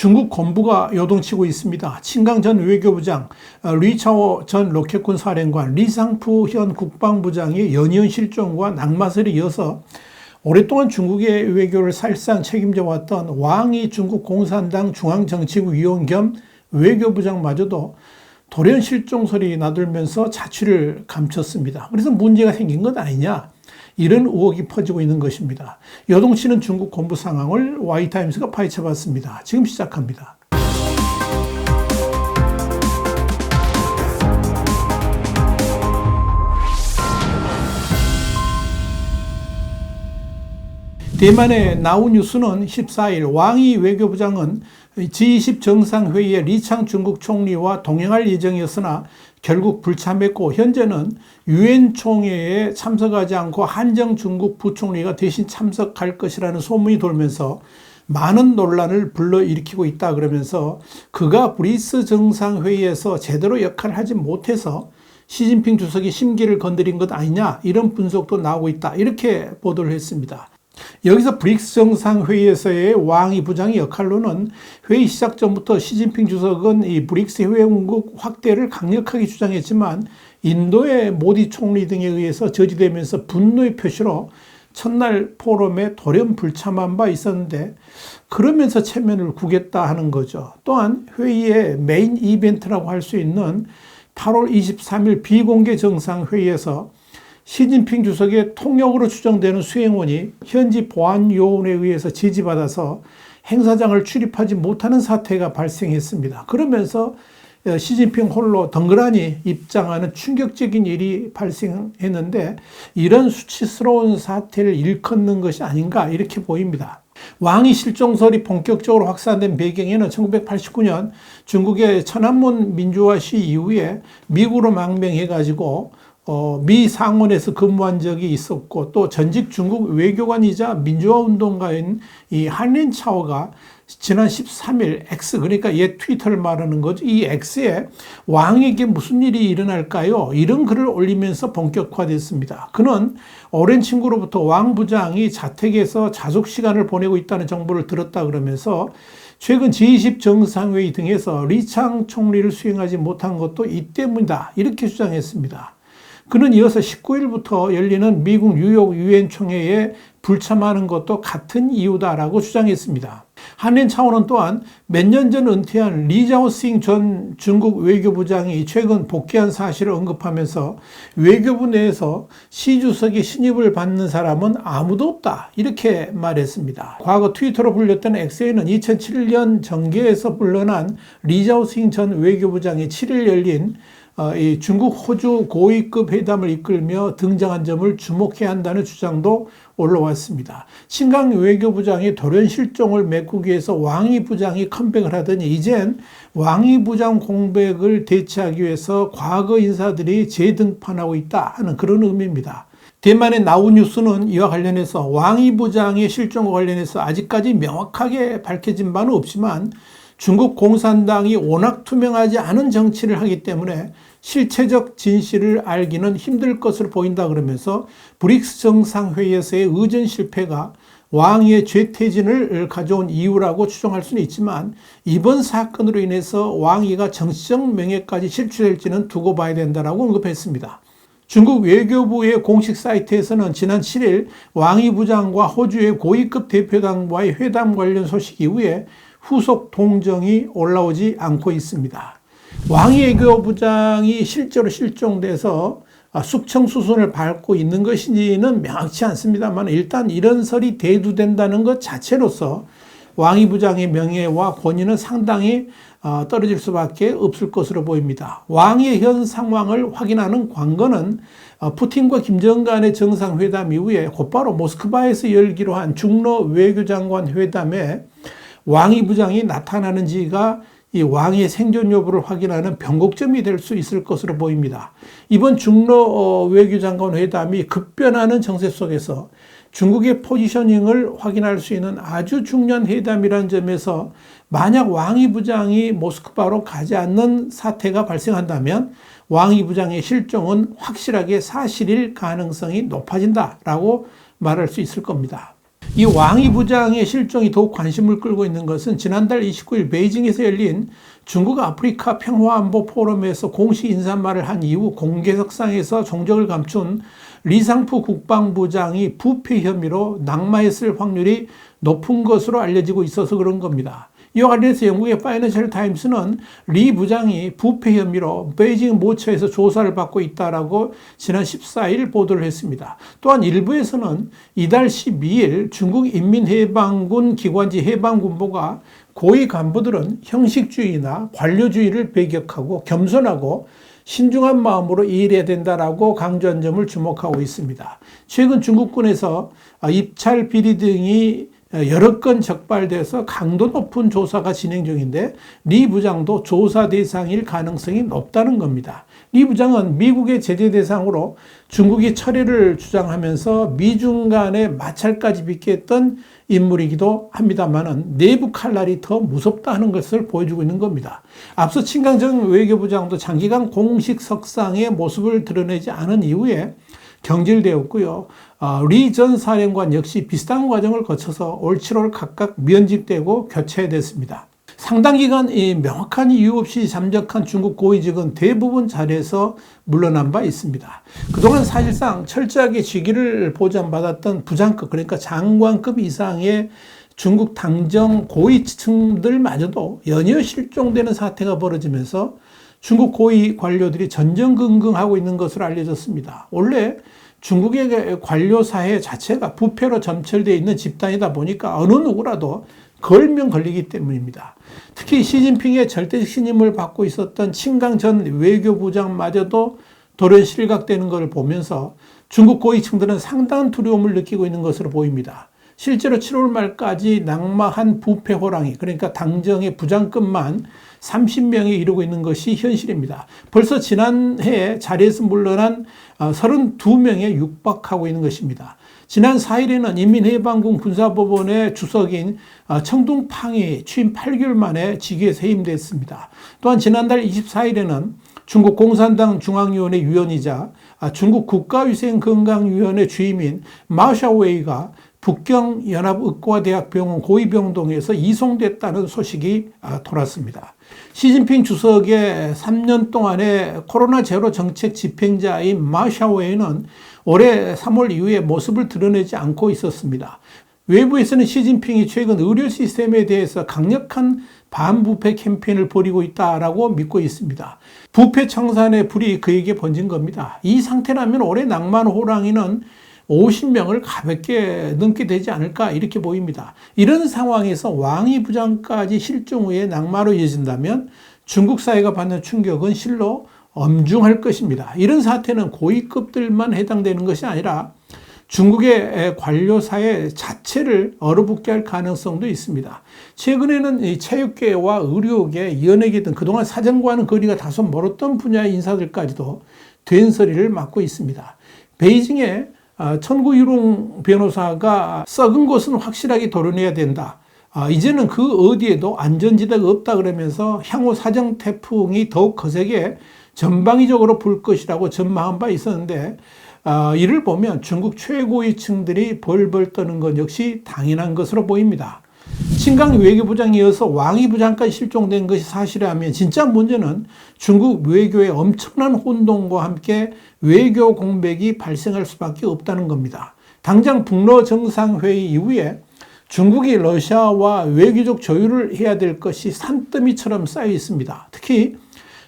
중국 건부가 요동치고 있습니다. 친강 전 외교부장, 리차오 전 로켓군 사령관, 리상푸 현 국방부장의 연이은 실종과 낙마설에 이어서 오랫동안 중국의 외교를 사실상 책임져 왔던 왕이 중국 공산당 중앙정치국위원 겸 외교부장마저도 돌연 실종설이 나돌면서 자취를 감췄습니다. 그래서 문제가 생긴 것 아니냐, 이런 의혹이 퍼지고 있는 것입니다. 요동치는 중국 건부 상황을 Y타임스가 파헤쳐봤습니다. 지금 시작합니다. 대만의 나우뉴스는 14일 왕이 외교부장은 G20 정상회의에 리창 중국 총리와 동행할 예정이었으나 결국 불참했고, 현재는 유엔 총회에 참석하지 않고 한정 중국 부총리가 대신 참석할 것이라는 소문이 돌면서 많은 논란을 불러일으키고 있다 그러면서 그가 브리스 정상회의에서 제대로 역할을 하지 못해서 시진핑 주석이 심기를 건드린 것 아니냐, 이런 분석도 나오고 있다, 이렇게 보도를 했습니다. 여기서 브릭스 정상회의에서의 왕이 부장의 역할로는 회의 시작 전부터 시진핑 주석은 이 브릭스 회원국 확대를 강력하게 주장했지만 인도의 모디 총리 등에 의해서 저지되면서 분노의 표시로 첫날 포럼에 돌연 불참한 바 있었는데, 그러면서 체면을 구겼다 하는 거죠. 또한 회의의 메인 이벤트라고 할 수 있는 8월 23일 비공개 정상회의에서 시진핑 주석의 통역으로 추정되는 수행원이 현지 보안요원에 의해서 지지받아서 행사장을 출입하지 못하는 사태가 발생했습니다. 그러면서 시진핑 홀로 덩그러니 입장하는 충격적인 일이 발생했는데, 이런 수치스러운 사태를 일컫는 것이 아닌가, 이렇게 보입니다. 왕이 실종설이 본격적으로 확산된 배경에는 1989년 중국의 천안문 민주화 시위 이후에 미국으로 망명해가지고 미 상원에서 근무한 적이 있었고, 또 전직 중국 외교관이자 민주화 운동가인 이 한린차오가 지난 13일 X, 그러니까 옛 트위터를 말하는 거죠. 이 X에 왕에게 무슨 일이 일어날까요? 이런 글을 올리면서 본격화됐습니다. 그는 오랜 친구로부터 왕 부장이 자택에서 자숙 시간을 보내고 있다는 정보를 들었다 그러면서 최근 G20 정상회의 등에서 리창 총리를 수행하지 못한 것도 이 때문이다, 이렇게 주장했습니다. 그는 이어서 19일부터 열리는 미국 뉴욕 유엔 총회에 불참하는 것도 같은 이유다라고 주장했습니다. 한린 차원은 또한 몇 년 전 은퇴한 리자오싱 전 중국 외교부장이 최근 복귀한 사실을 언급하면서 외교부 내에서 시 주석의 신입을 받는 사람은 아무도 없다, 이렇게 말했습니다. 과거 트위터로 불렸던 X에는 2007년 정계에서 물러난 리자오싱 전 외교부장이 7일 열린 이 중국 호주 고위급 회담을 이끌며 등장한 점을 주목해야 한다는 주장도 올라왔습니다. 친강 외교부장이 돌연 실종을 메꾸기 위해서 왕이 부장이 컴백을 하더니 이젠 왕이 부장 공백을 대체하기 위해서 과거 인사들이 재등판하고 있다 하는 그런 의미입니다. 대만의 나우뉴스는 이와 관련해서 왕이 부장의 실종과 관련해서 아직까지 명확하게 밝혀진 바는 없지만 중국 공산당이 워낙 투명하지 않은 정치를 하기 때문에 실체적 진실을 알기는 힘들 것으로 보인다 그러면서 브릭스 정상회의에서의 의전 실패가 왕위의 죄퇴진을 가져온 이유라고 추정할 수는 있지만, 이번 사건으로 인해서 왕위가 정치적 명예까지 실추될지는 두고 봐야 된다라고 언급했습니다. 중국 외교부의 공식 사이트에서는 지난 7일 왕이 부장과 호주의 고위급 대표단과의 회담 관련 소식 이후에 후속 동정이 올라오지 않고 있습니다. 왕이 외교부장이 실제로 실종돼서 숙청수순을 밟고 있는 것인지는 명확치 않습니다만, 일단 이런 설이 대두된다는 것 자체로서 왕이 부장의 명예와 권위는 상당히 떨어질 수밖에 없을 것으로 보입니다. 왕의 현 상황을 확인하는 관건은 푸틴과 김정은 간의 정상회담 이후에 곧바로 모스크바에서 열기로 한 중러 외교장관 회담에 왕이 부장이 나타나는지가 이 왕의 생존 여부를 확인하는 변곡점이 될 수 있을 것으로 보입니다. 이번 중러 외교장관 회담이 급변하는 정세 속에서 중국의 포지셔닝을 확인할 수 있는 아주 중요한 회담이라는 점에서 만약 왕이 부장이 모스크바로 가지 않는 사태가 발생한다면 왕이 부장의 실종은 확실하게 사실일 가능성이 높아진다라고 말할 수 있을 겁니다. 이 왕이 부장의 실종이 더욱 관심을 끌고 있는 것은 지난달 29일 베이징에서 열린 중국 아프리카 평화안보 포럼에서 공식 인사말을 한 이후 공개석상에서 정적을 감춘 리상푸 국방부장이 부패 혐의로 낙마했을 확률이 높은 것으로 알려지고 있어서 그런 겁니다. 이와 관련해서 영국의 파이낸셜 타임스는 리 부장이 부패 혐의로 베이징 모처에서 조사를 받고 있다라고 지난 14일 보도를 했습니다. 또한 일부에서는 이달 12일 중국 인민해방군 기관지 해방군보가 고위 간부들은 형식주의나 관료주의를 배격하고 겸손하고 신중한 마음으로 일해야 된다라고 강조한 점을 주목하고 있습니다. 최근 중국군에서 입찰 비리 등이 여러 건 적발돼서 강도 높은 조사가 진행 중인데 리 부장도 조사 대상일 가능성이 높다는 겁니다. 리 부장은 미국의 제재 대상으로 중국이 철회를 주장하면서 미중 간의 마찰까지 빚게 했던 인물이기도 합니다만은 내부 칼날이 더 무섭다 하는 것을 보여주고 있는 겁니다. 앞서 친강정 외교부장도 장기간 공식 석상의 모습을 드러내지 않은 이후에 경질되었고요. 리 전 사령관 역시 비슷한 과정을 거쳐서 올 7월 각각 면직되고 교체됐습니다. 상당 기간 명확한 이유 없이 잠적한 중국 고위직은 대부분 자리에서 물러난 바 있습니다. 그동안 사실상 철저하게 직위를 보장받았던 부장급, 그러니까 장관급 이상의 중국 당정 고위층들마저도 연이어 실종되는 사태가 벌어지면서 중국 고위 관료들이 전전긍긍하고 있는 것으로 알려졌습니다. 원래 중국의 관료 사회 자체가 부패로 점철되어 있는 집단이다 보니까 어느 누구라도 걸면 걸리기 때문입니다. 특히 시진핑의 절대적 신임을 받고 있었던 칭강 전 외교부장마저도 돌연 실각되는 것을 보면서 중국 고위층들은 상당한 두려움을 느끼고 있는 것으로 보입니다. 실제로 7월 말까지 낙마한 부패 호랑이, 그러니까 당정의 부장급만 30명에 이르고 있는 것이 현실입니다. 벌써 지난해 자리에서 물러난 32명에 육박하고 있는 것입니다. 지난 4일에는 인민해방군 군사법원의 주석인 청둥팡이 취임 8개월 만에 직위에서 해임됐습니다. 또한 지난달 24일에는 중국 공산당 중앙위원회 위원이자 중국 국가위생건강위원회 주임인 마샤웨이가 북경연합의과대학병원 고위병동에서 이송됐다는 소식이 돌았습니다. 시진핑 주석의 3년 동안의 코로나 제로 정책 집행자인 마샤웨이는 올해 3월 이후에 모습을 드러내지 않고 있었습니다. 외부에서는 시진핑이 최근 의료 시스템에 대해서 강력한 반부패 캠페인을 벌이고 있다라고 믿고 있습니다. 부패 청산의 불이 그에게 번진 겁니다. 이 상태라면 올해 낙마한 호랑이는 50명을 가볍게 넘게 되지 않을까 이렇게 보입니다. 이런 상황에서 왕위 부장까지 실종 후에 낙마로 이어진다면 중국 사회가 받는 충격은 실로 엄중할 것입니다. 이런 사태는 고위급들만 해당되는 것이 아니라 중국의 관료 사회 자체를 얼어붙게 할 가능성도 있습니다. 최근에는 이 체육계와 의료계, 연예계 등 그동안 사정과는 거리가 다소 멀었던 분야의 인사들까지도 된소리를 맡고 있습니다. 베이징에 천구유롱 변호사가 썩은 곳은 확실하게 도려내야 된다. 이제는 그 어디에도 안전지대가 없다 그러면서 향후 사정 태풍이 더욱 거세게 전방위적으로 불 것이라고 전망한 바 있었는데 이를 보면 중국 최고위층들이 벌벌 떠는 것 역시 당연한 것으로 보입니다. 칭강 외교부장에 이어서 왕위 부장까지 실종된 것이 사실이라면 진짜 문제는 중국 외교의 엄청난 혼동과 함께 외교 공백이 발생할 수밖에 없다는 겁니다. 당장 북러 정상회의 이후에 중국이 러시아와 외교적 조율을 해야 될 것이 산더미처럼 쌓여 있습니다. 특히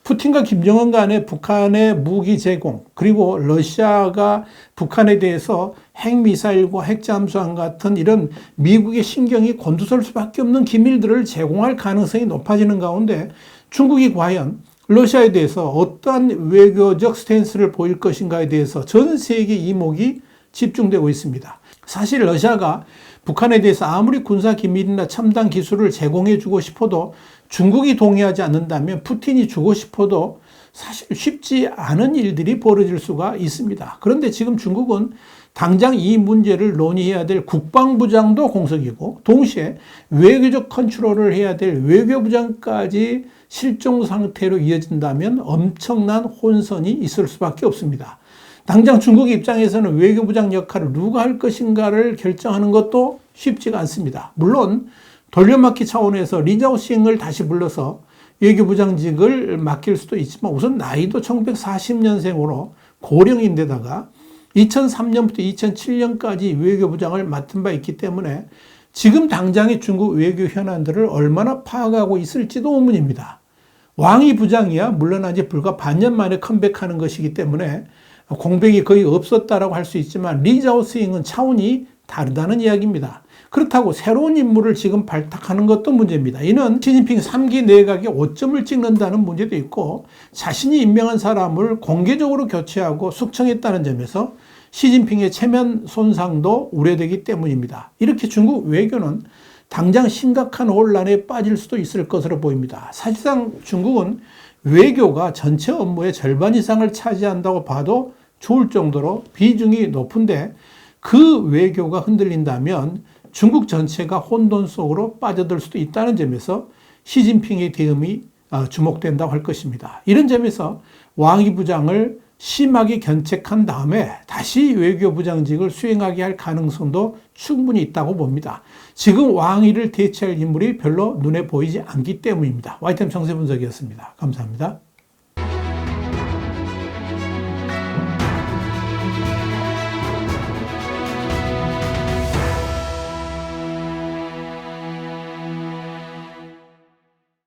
푸틴과 김정은 간의 북한의 무기 제공, 그리고 러시아가 북한에 대해서 핵미사일과 핵잠수함 같은 이런 미국의 신경이 곤두설 수밖에 없는 기밀들을 제공할 가능성이 높아지는 가운데 중국이 과연 러시아에 대해서 어떠한 외교적 스탠스를 보일 것인가에 대해서 전 세계 이목이 집중되고 있습니다. 사실 러시아가 북한에 대해서 아무리 군사기밀이나 첨단 기술을 제공해주고 싶어도 중국이 동의하지 않는다면 푸틴이 주고 싶어도 사실 쉽지 않은 일들이 벌어질 수가 있습니다. 그런데 지금 중국은 당장 이 문제를 논의해야 될 국방부장도 공석이고 동시에 외교적 컨트롤을 해야 될 외교부장까지 실종 상태로 이어진다면 엄청난 혼선이 있을 수밖에 없습니다. 당장 중국 입장에서는 외교부장 역할을 누가 할 것인가를 결정하는 것도 쉽지가 않습니다. 물론 돌려막기 차원에서 리자오싱을 다시 불러서 외교부장직을 맡길 수도 있지만 우선 나이도 1940년생으로 고령인데다가 2003년부터 2007년까지 외교부장을 맡은 바 있기 때문에 지금 당장의 중국 외교 현안들을 얼마나 파악하고 있을지도 의문입니다. 왕이 부장이야 물러난 지 불과 반년 만에 컴백하는 것이기 때문에 공백이 거의 없었다라고 할 수 있지만 리자오싱은 차원이 다르다는 이야기입니다. 그렇다고 새로운 인물을 지금 발탁하는 것도 문제입니다. 이는 시진핑 3기 내각에 오점을 찍는다는 문제도 있고 자신이 임명한 사람을 공개적으로 교체하고 숙청했다는 점에서 시진핑의 체면 손상도 우려되기 때문입니다. 이렇게 중국 외교는 당장 심각한 혼란에 빠질 수도 있을 것으로 보입니다. 사실상 중국은 외교가 전체 업무의 절반 이상을 차지한다고 봐도 좋을 정도로 비중이 높은데 그 외교가 흔들린다면 중국 전체가 혼돈 속으로 빠져들 수도 있다는 점에서 시진핑의 대응이 주목된다고 할 것입니다. 이런 점에서 왕이 부장을 심하게 견책한 다음에 다시 외교부장직을 수행하게 할 가능성도 충분히 있다고 봅니다. 지금 왕위를 대체할 인물이 별로 눈에 보이지 않기 때문입니다. YTN 정세 분석이었습니다. 감사합니다.